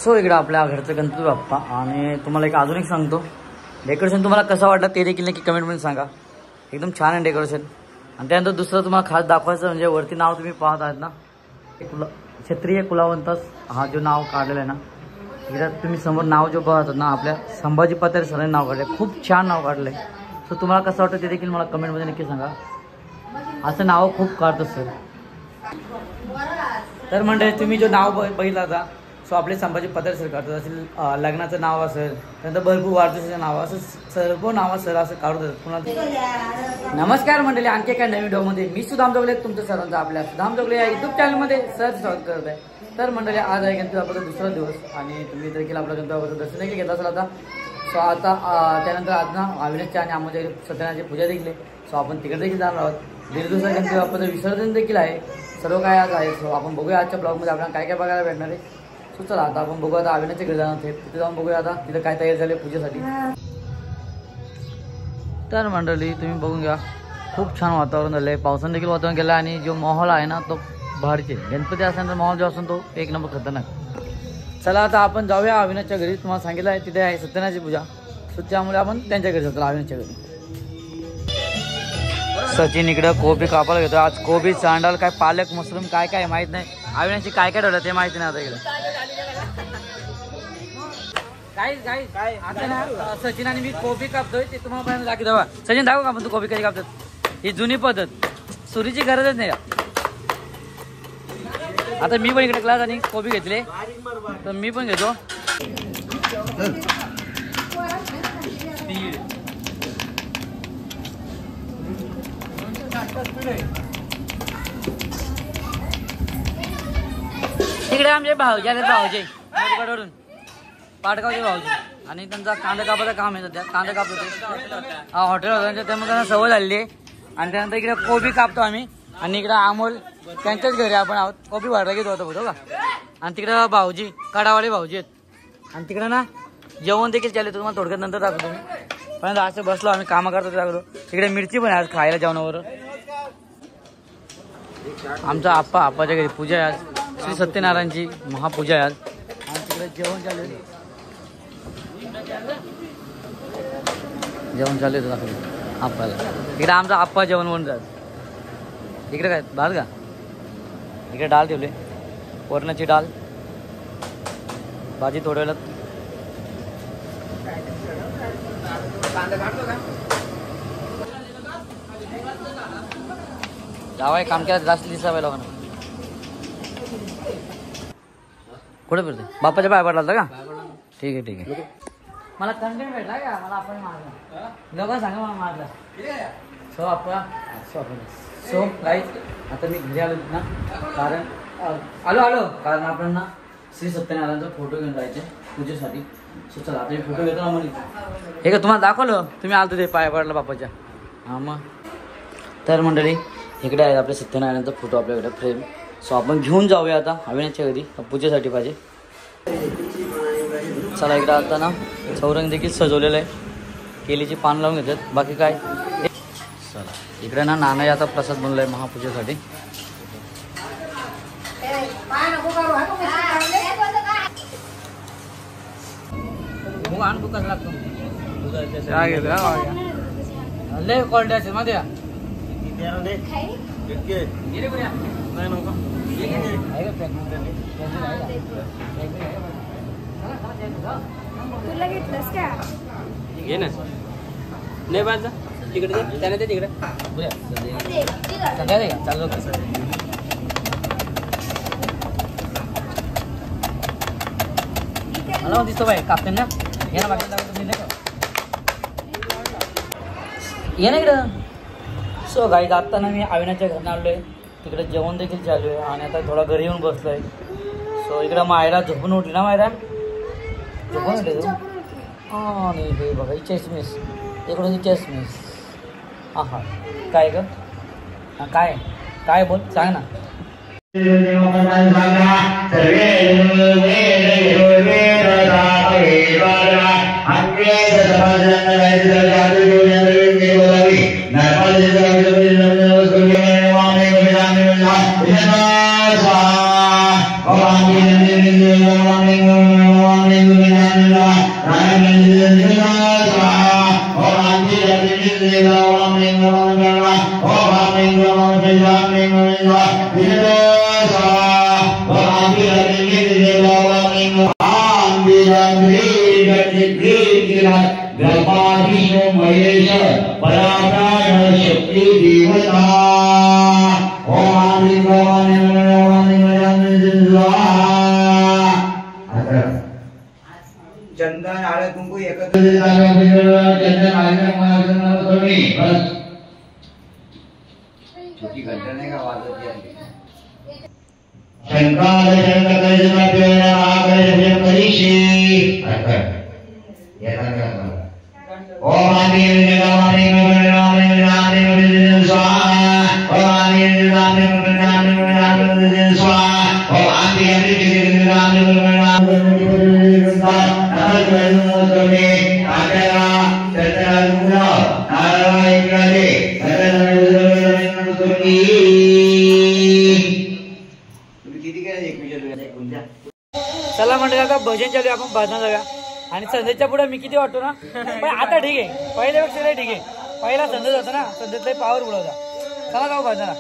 So इकडं आपल्या घरचं गणपती बाप्पा आणि तुम्हाला एक अजून एक सांगतो, डेकोरेशन तुम्हाला कसं वाटलं ते देखील नक्की कमेंटमध्ये सांगा. एकदम छान आहे डेकोरेशन. आणि त्यानंतर दुसरं तुम्हाला खास दाखवायचं म्हणजे वरती नाव तुम्ही पाहत आहात ना, क्षत्रिय कुलावंतास हा जो नाव काढलेलं आहे ना, इकडं तुम्ही समोर नाव जो पाहतात ना आपल्या संभाजी पतारे सरांनी नाव काढलं, खूप छान नाव काढलं आहे. सो तुम्हाला कसं वाटतं ते देखील मला कमेंटमध्ये नक्की सांगा. असं नाव खूप काढत सर. तर म्हणजे तुम्ही जो नाव बघितला होता, सो आपले संभाजी पतारे सर काढतात असेल, लग्नाचं नाव असेल, त्यानंतर भरपूर वाढदिवसाचं नाव, असं सर्व नावं सर असं काढत असतात कुणाला. नमस्कार मंडळी, आणखी एका नवीन व्हिडिओमध्ये मी सुदाम जोगले तुमचं सर्वांचं आपल्या सुदाम जोगले या युट्यूब चॅनलमध्ये सर स्वागत करत आहे. तर मंडळी आज आहे गणपती बाप्पाचा दुसरा दिवस आणि तुम्ही देखील आपल्या गणपती बाप्पाचं दर्शन देखील घेत असाल आता. सो आता त्यानंतर आज ना अविनाशच्या आणि आमच्या सत्यनारायणची पूजा देखील आहे. सो आपण तिकडे देखील जाणार आहोत. दीड दिवसात गणपती बाप्पाचं विसर्जन देखील आहे. सर्व काय आज आहे. सो आपण बघूया आजच्या ब्लॉगमध्ये आपल्याला काय काय बघायला भेटणार आहे. सो चला आता आपण बघूया. आता अविनाशच्या घरी जाणार होते, तिथे जाऊन बघूया आता तिथं काय तयारी झाली पूजेसाठी. तर मंडळी तुम्ही बघून घ्या, खूप छान वातावरण झालं आहे. पावसानं देखील वातावरण केलं आहे आणि जो माहोल आहे ना तो भारीचे. गणपती असल्यानंतर माहोल जो असतो तो एक नंबर खतरनाक. चला आता आपण जाऊया अविनाशच्या घरी. तुम्हाला सांगितलं आहे तिथे आहे सत्यनारायणची पूजा, सो त्यामुळे आपण त्यांच्या घरी जातो अविनाशच्या घरी. सचिन इकडं कोबी कापायला घेतो. आज कोबी, चांडाल, काय पालक, मशरूम काय काय माहित नाही. अविनाशची काय काय ठेवलं ते माहिती नाही आता इकडे. काय आता ना सचिन आणि मी कोबी कापतोय ते तुम्हाला पर्यंत दाखवतो. सचिन दाखव का पण तू कोबी कधी कापतात. ही जुनी पद्धत, सुरीची गरजच नाही. आता मी पण इकडे क्लास आणि कोबी घेतले तर मी पण घेतो. तिकडे आमचे भाऊजी आले, भाऊजी वरून पाटगावचे भाऊजी, आणि त्यांचा कांदा कापायचं काम आहे सध्या. कांदा कापतो ते हा हॉटेल होतं त्यामुळे त्यांना सवय झालेली आहे. आणि त्यानंतर इकडे कोबी कापतो आम्ही. आणि इकडे अमोल त्यांच्याच घरी आपण आहोत. कोबी वाढला घेतो होता बघतो का. आणि तिकडे भाऊजी कडावाले भाऊजी आहेत. आणि तिकडे ना जेवण देखील चालू. तुम्हाला थोडक्यात नंतर दाखवतो मी. पण असं बसलो आम्ही कामं करतो दाखवतो. तिकडे मिरची पण आहे आज खायला जेवणावर. आमचा आप्पाच्या घरी पूजा आहे आज. श्री सत्यनारायणची महापूजा आहे आज. आणि तिकडे जेवण चालू आहे. जेवण चालू आहे दाखवतो आप्पाला. इकडे आमचा आप्पा जेवण म्हणून जात. इकडे काय डाळ का, इकडे डाळ ठेवले, वरणाची डाळ, भाजी थोड्या वेळात. जावाय काम केलं जास्त दिसावं लोकांना. कुठे फिरते बाप्पाच्या पाय पडला का. ठीक आहे ठीक आहे. मला कंटेंट भेटला का, मला आपण मारला लोक सांगा मला मारला. सो आप्पा सो गाईज आता मी घरी आलो ना, कारण आलो कारण आपल्याला श्री सत्यनारायणचा फोटो घेऊन जायचे पूजेसाठी. सो चला आता मी फोटो घेतो ना. म्हणे हे का तुम्हाला दाखवलं तुम्ही आलो ते पाय पडला बाप्पाच्या. हां मग तर मंडळी इकडे आहे आपल्या सत्यनारायणचा फोटो आपल्याकडे फ्रेम. सो आपण घेऊन जाऊया आता अविनाशच्या घरी पूजेसाठी पाहिजे. चला इकडे आता ना चौरंग देखील सजवलेलं आहे. केलीची पान लावून घेतात. बाकी काय चला इकडे ना नाना आता प्रसाद बनलाय महापूजेसाठी. लय क्वालिटी असेल मध्ये तुला घेतलंस का घे ना. नाही बाजा तिकडे त्याने ते तिकडे सगळ्या का चालू कसं मला दिसतो बाई कापते ना. ये ना बाकी ये ना इकडं. सो गाईज आत्ता ना मी अविनाशच्या घरनं आलो आहे. तिकडे जेवण देखील चालू आहे आणि आता थोडा घरी येऊन बसलो आहे. सो इकडं मायरा झोपून उठली ना. मायरा झोपून उठली तू. हां नाही हे बघा ही चेसमिस इकडून ही चेसमिस. हां हां काय ग हां काय काय बोल सांग ना. महेश पराप्राण शक्ती देवता ओम चंदन हळद कुंकू एकत्र छोटी घंटा नाही का वाजत शंकर चला मंडळी आता भजन चालू आपण भजन जाऊया आणि संदेशच्या पुढे मी किती वाटतो ना पण आता ठीक आहे पहिल्यापेक्षा ठीक आहे पहिला संदेश होता ना संदेश पावर होता चला जाऊ भजना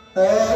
Hare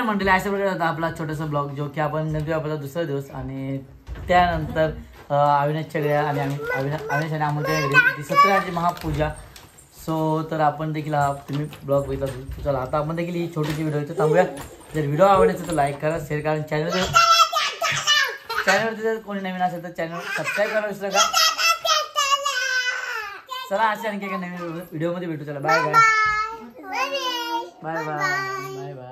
मंडळी अशा प्रकारे होता आपला छोटासा ब्लॉग जो की आपण नंतर आपला दुसरा दिवस आणि त्यानंतर अविनाश चगड्या आणि अविनाश आणि अमोलच्या घरी 17 महापूजा. सो तर आपण देखील हा तुम्ही ब्लॉग बघितला असेल. चला आता आपण देखील ही छोटीशी व्हिडिओ इथं थांबूया. जर व्हिडिओ आवडला तर लाईक करा, शेअर करा. चॅनलवरती जर कोणी नवीन असेल तर चॅनल सबस्क्राईब करा विसरू नका. चला अशा आणखी एका नवीन व्हिडिओमध्ये भेटू. चला bye bye bye bye bye bye.